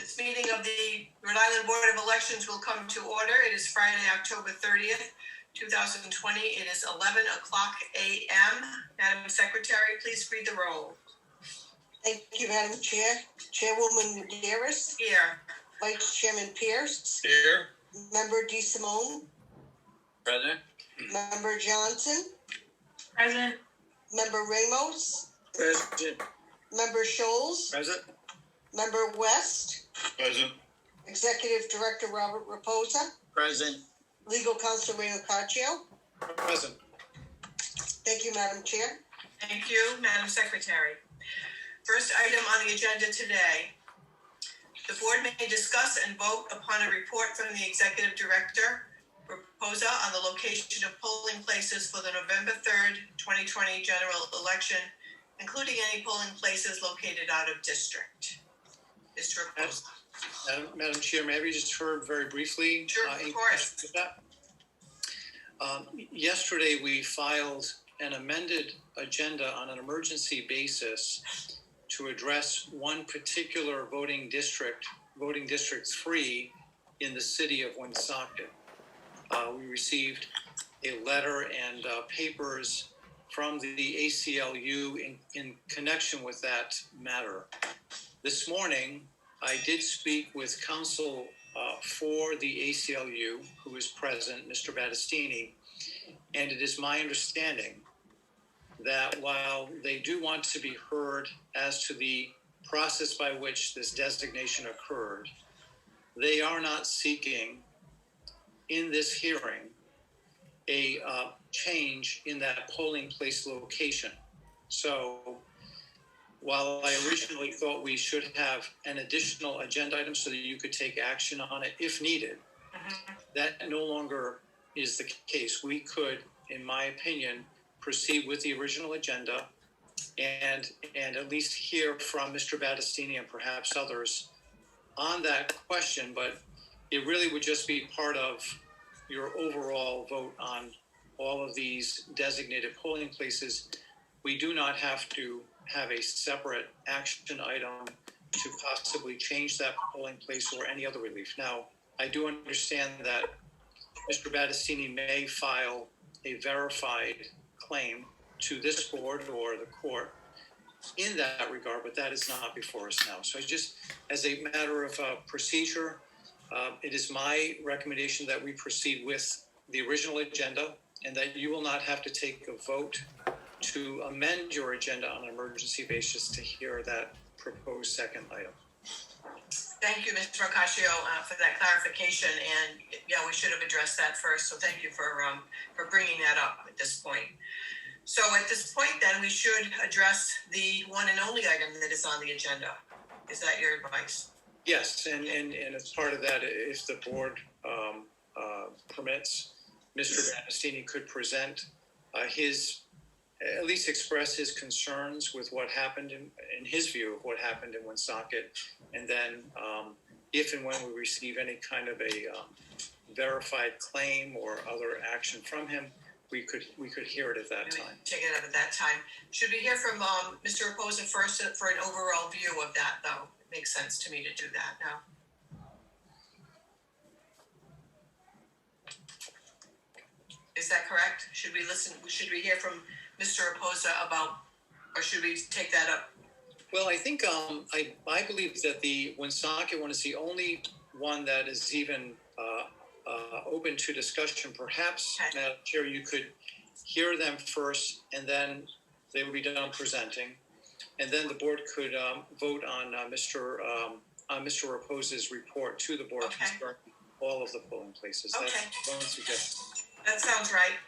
This meeting of the Rhode Island Board of Elections will come to order. It is Friday, October 30th, 2020. It is 11 o'clock a.m. Madam Secretary, please read the roll. Thank you, Madam Chair. Chairwoman Daenerys. Here. Vice Chairman Pierce. Here. Member Desimone. Present. Member Johnson. Present. Member Ramos. Present. Member Scholes. Present. Member West. Present. Executive Director Robert Raposa. Present. Legal Counsel Cartier. Present. Thank you, Madam Chair. Thank you, Madam Secretary. First item on the agenda today. The board may discuss and vote upon a report from the Executive Director Raposa on the location of polling places for the November 3rd, 2020 general election, including any polling places located out of district. Mr. Raposa. Madam Chair, may I be just heard very briefly? Sure, of course. Yesterday, we filed an amended agenda on an emergency basis to address one particular voting district 3 in the city of Woonsocket. We received a letter and papers from the ACLU in connection with that matter. This morning, I did speak with counsel for the ACLU, who is present, Mr. Batastini, and it is my understanding that while they do want to be heard as to the process by which this designation occurred, they are not seeking in this hearing a change in that polling place location. So while I originally thought we should have an additional agenda item so that you could take action on it if needed, that no longer is the case. We could, in my opinion, proceed with the original agenda and at least hear from Mr. Batastini and perhaps others on that question, but it really would just be part of your overall vote on all of these designated polling places. We do not have to have a separate action item to possibly change that polling place or any other relief. Now, I do understand that Mr. Batastini may file a verified claim to this board or the court in that regard, but that is not before us now. So just as a matter of procedure, it is my recommendation that we proceed with the original agenda and that you will not have to take a vote to amend your agenda on an emergency basis to hear that proposed second item. Thank you, Mr. Ocasio, for that clarification. And yeah, we should have addressed that first. So thank you for bringing that up at this point. So at this point, then, we should address the one and only item that is on the agenda. Is that your advice? Yes, and as part of that, if the board permits, Mr. Batastini could present at least express his concerns with what happened in his view of what happened in Woonsocket, and then if and when we receive any kind of a verified claim or other action from him, we could hear it at that time. Take it up at that time. Should we hear from Mr. Raposa first for an overall view of that, though? It makes sense to me to do that now. Is that correct? Should we hear from Mr. Raposa about, or should we take that up? Well, I think I believe that the Woonsocket one is the only one that is even open to discussion. Perhaps, okay. Madam Chair, you could hear them first, and then they would be done presenting, and then the board could vote on Mr. Raposa's report to the board concerning all of the polling places. Okay. That's one suggestion. That sounds right.